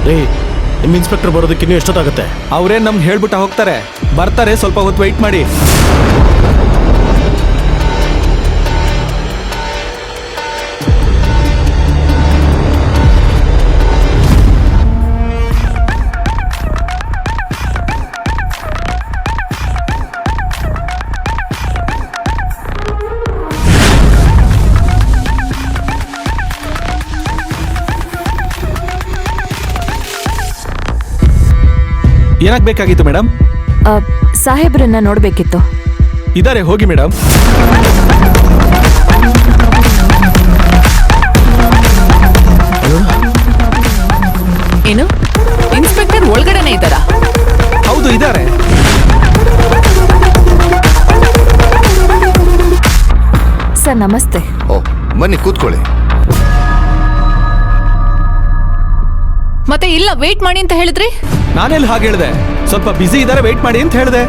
ರೀ ನಿಮ್ಮ ಇನ್ಸ್ಪೆಕ್ಟರ್ ಬರೋದಕ್ಕೆ ಇನ್ನೂ ಎಷ್ಟೊತ್ತಾಗುತ್ತೆ? ಅವರೇ ನಮ್ಗೆ ಹೇಳ್ಬಿಟ್ಟು ಹೋಗ್ತಾರೆ. ಬರ್ತಾರೆ, ಸ್ವಲ್ಪ ಹೊತ್ತು ವೆಯ್ಟ್ ಮಾಡಿ. ಏನಾಗಬೇಕಾಗಿತ್ತು ಮೇಡಮ್? ಸಾಹೇಬ್ರನ್ನ ನೋಡ್ಬೇಕಿತ್ತು. ಇದಾರೆ, ಹೋಗಿ ಮೇಡಮ್. ಏನು, ಇನ್ಸ್ಪೆಕ್ಟರ್ ಒಳಗಡೆನೆ ಇದ್ದಾರಾ? ಹೌದು, ಇದಾರೆ. ಸರ್ ನಮಸ್ತೆ. ಓ, ಬನ್ನಿ ಕೂತ್ಕೊಳ್ಳಿ. ಮತ್ತೆ ಇಲ್ಲ, ವೇಟ್ ಮಾಡಿ ಅಂತ ಹೇಳಿದ್ರಿ. ನಾನೆಲ್ಲಿ ಹಾಗೆ ಹೇಳಿದೆ? ಸ್ವಲ್ಪ ಬಿಸಿ ಇದಾರೆ, ವೆಯ್ಟ್ ಮಾಡಿ ಅಂತ ಹೇಳಿದೆ.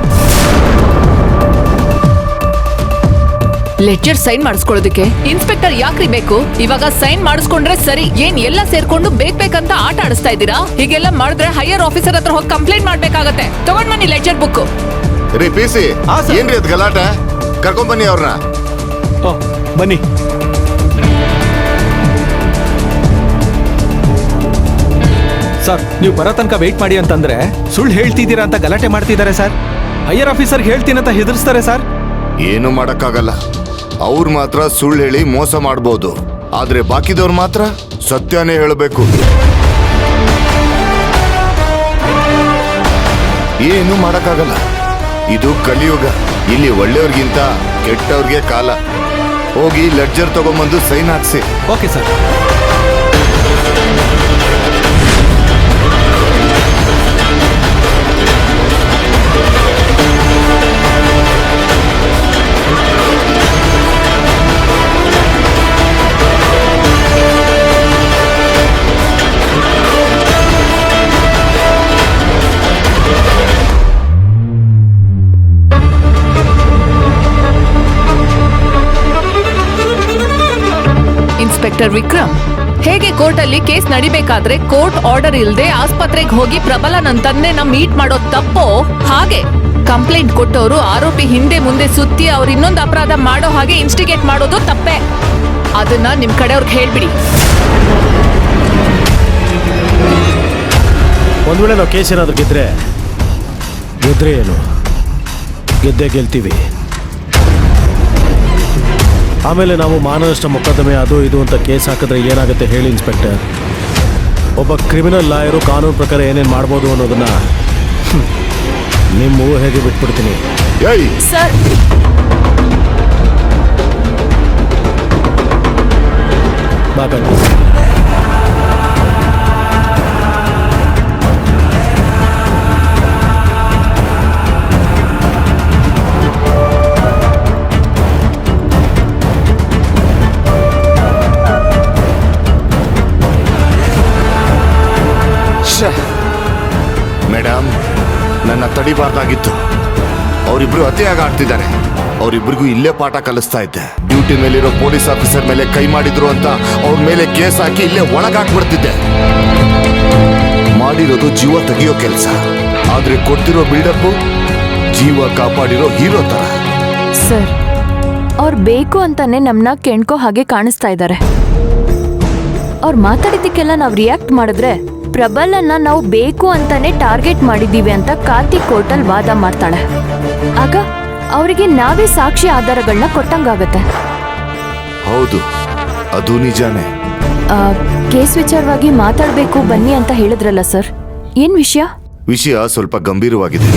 ಲೆಡ್ಜರ್ ಸೈನ್ ಮಾಡಿಸ್ಕೊಳ್ಳೋದಕ್ಕೆ ಇನ್ಸ್ಪೆಕ್ಟರ್ ಯಾಕ್ರಿ ಬೇಕು? ಇವಾಗ ಸೈನ್ ಮಾಡಿಸ್ಕೊಂಡ್ರೆ ಸರಿ. ಏನ್ ಎಲ್ಲ ಸೇರ್ಕೊಂಡು ಬೇಕಂತ ಆಟ ಆಡಿಸ್ತಾ ಇದ್ದೀರಾ? ಹೀಗೆಲ್ಲ ಮಾಡಿದ್ರೆ ಹೈಯರ್ ಆಫೀಸರ್ ಹತ್ರ ಹೋಗಿ ಕಂಪ್ಲೇಂಟ್ ಮಾಡ್ಬೇಕಾಗತ್ತೆ. ತಗೊಂಡ್ ಬನ್ನಿ ಲೆಡ್ಜರ್ ಬುಕ್. ರೀ ಪಿಸಿ, ಏನ್ರಿ ಅದ್ ಗಲಾಟೆ? ಕರ್ಕೊಂಡ್ ಬನ್ನಿ ಅವ್ರನ್ನ. ಓ, ಬನ್ನಿ. ಸರ್, ನೀವು ಬರೋ ತನಕ ವೆಯ್ಟ್ ಮಾಡಿ ಅಂತಂದ್ರೆ ಸುಳ್ಳು ಹೇಳ್ತಿದ್ದೀರಾ ಅಂತ ಗಲಾಟೆ ಮಾಡ್ತಿದ್ದಾರೆ ಸರ್. ಹೈಯರ್ ಆಫೀಸರ್ಗೆ ಹೇಳ್ತೀನಿ ಅಂತ ಹೆದರ್ಸ್ತಾರೆ ಸರ್. ಏನು ಮಾಡಕ್ಕಾಗಲ್ಲ. ಅವ್ರು ಮಾತ್ರ ಸುಳ್ಳು ಹೇಳಿ ಮೋಸ ಮಾಡ್ಬೋದು, ಆದ್ರೆ ಬಾಕಿದವ್ರು ಮಾತ್ರ ಸತ್ಯನೇ ಹೇಳಬೇಕು. ಏನು ಮಾಡಕ್ಕಾಗಲ್ಲ. ಇದು ಕಲಿಯುಗ. ಇಲ್ಲಿ ಒಳ್ಳೆಯವ್ರಿಗಿಂತ ಕೆಟ್ಟವ್ರಿಗೆ ಕಾಲ. ಹೋಗಿ ಲೆಡ್ಜರ್ ತಗೊಂಬಂದು ಸೈನ್ ಹಾಕ್ಸಿ. Okay sir. ಇನ್ಸ್ಪೆಕ್ಟರ್ ವಿಕ್ರಮ್, ಹೇಗೆ ಕೋರ್ಟ್ ಅಲ್ಲಿ ಕೇಸ್ ನಡಿಬೇಕಾದ್ರೆ ಕೋರ್ಟ್ ಆರ್ಡರ್ ಇಲ್ಲದೆ ಆಸ್ಪತ್ರೆಗೆ ಹೋಗಿ ಪ್ರಬಲನಂತನ್ನೇ ಮೀಟ್ ಮಾಡೋ ತಪ್ಪೋ, ಹಾಗೆ ಕಂಪ್ಲೇಂಟ್ ಕೊಟ್ಟವರು ಆರೋಪಿ ಹಿಂದೆ ಮುಂದೆ ಸುತ್ತಿ ಅವ್ರು ಇನ್ನೊಂದು ಅಪರಾಧ ಮಾಡೋ ಹಾಗೆ ಇನ್ಸ್ಟಿಗೇಟ್ ಮಾಡೋದು ತಪ್ಪೇ. ಅದನ್ನ ನಿಮ್ ಕಡೆಯವ್ರಿಗೆ ಹೇಳ್ಬಿಡಿ. ಒಂದ್ ವೇಳೆ ನಾವು ಕೇಸ್ ಏನಾದ್ರು ಗೆದ್ರೆ ಏನು, ಗೆದ್ದೇ ಗೆಲ್ತೀವಿ. ಆಮೇಲೆ ನಾವು ಮಾನನಷ್ಟ ಮೊಕದ್ದಮೆ ಅದು ಇದು ಅಂತ ಕೇಸ್ ಹಾಕಿದ್ರೆ ಏನಾಗುತ್ತೆ ಹೇಳಿ ಇನ್ಸ್ಪೆಕ್ಟರ್? ಒಬ್ಬ ಕ್ರಿಮಿನಲ್ ಲಾಯರು ಕಾನೂನು ಪ್ರಕಾರ ಏನೇನು ಮಾಡ್ಬೋದು ಅನ್ನೋದನ್ನ ನಿಮ್ಮ ಊಹೆಗೆ ಬಿಟ್ಬಿಡ್ತೀನಿ. ಸರ್, ಬಾಕಂತ ಮೇಡಮ್, ನನ್ನ ತಡಿಬಾರ್ದಾಗಿತ್ತು. ಅವರಿಬ್ರು ಅತಿಯಾಗಿ ಆಡ್ತಿದ್ದಾರೆ. ಅವರಿಬ್ರಿಗೂ ಇಲ್ಲೇ ಪಾಠ ಕಲಿಸ್ತಾ ಇದ್ದೆ. ಡ್ಯೂಟಿ ಮೇಲಿರೋ ಪೊಲೀಸ್ ಆಫೀಸರ್ ಮೇಲೆ ಕೈ ಮಾಡಿದ್ರು ಅಂತ ಅವ್ರ ಮೇಲೆ ಕೇಸ್ ಹಾಕಿ ಇಲ್ಲೇ ಒಳಗಾಕ್ಬಿಡ್ತಿದ್ದೆ. ಮಾಡಿರೋದು ಜೀವ ತೆಗಿಯೋ ಕೆಲಸ, ಆದ್ರೆ ಕೊಡ್ತಿರೋ ಬಿಲ್ಡಪ್ ಜೀವ ಕಾಪಾಡಿರೋ ಹೀರೋ ತರ. ಸರ್, ಅವ್ರು ಬೇಕು ಅಂತಾನೆ ನಮ್ನ ಕೆಣ್ಕೋ ಹಾಗೆ ಕಾಣಿಸ್ತಾ ಇದ್ದಾರೆ. ಅವ್ರು ಮಾತಾಡಿದ್ದಕ್ಕೆಲ್ಲ ನಾವು ರಿಯಾಕ್ಟ್ ಮಾಡಿದ್ರೆ ಪ್ರಬಲನ್ನ ನಾವು ಬೇಕು ಅಂತಾನೆ ಟಾರ್ಗೆಟ್ ಮಾಡಿದ್ದೀವಿ ಅಂತ ಕಾರ್ತಿಕ್ ಕೋರ್ಟಲ್ ವಾದ ಮಾಡ್ತಾಳೆ. ಆಗ ಅವರಿಗೆ ನಾವೇ ಸಾಕ್ಷಿ ಆಧಾರಗಳನ್ನ ಕೊಟ್ಟಂಗಾಗತ್ತೆ. ಹೌದು, ಅದು ನಿಜಾನೇ. ಕೇಸ್ ವಿಚಾರವಾಗಿ ಮಾತಾಡಬೇಕು ಬನ್ನಿ ಅಂತ ಹೇಳಿದ್ರಲ್ಲ ಸರ್, ಏನ್ ವಿಷಯ? ವಿಷಯ ಸ್ವಲ್ಪ ಗಂಭೀರವಾಗಿದೆ.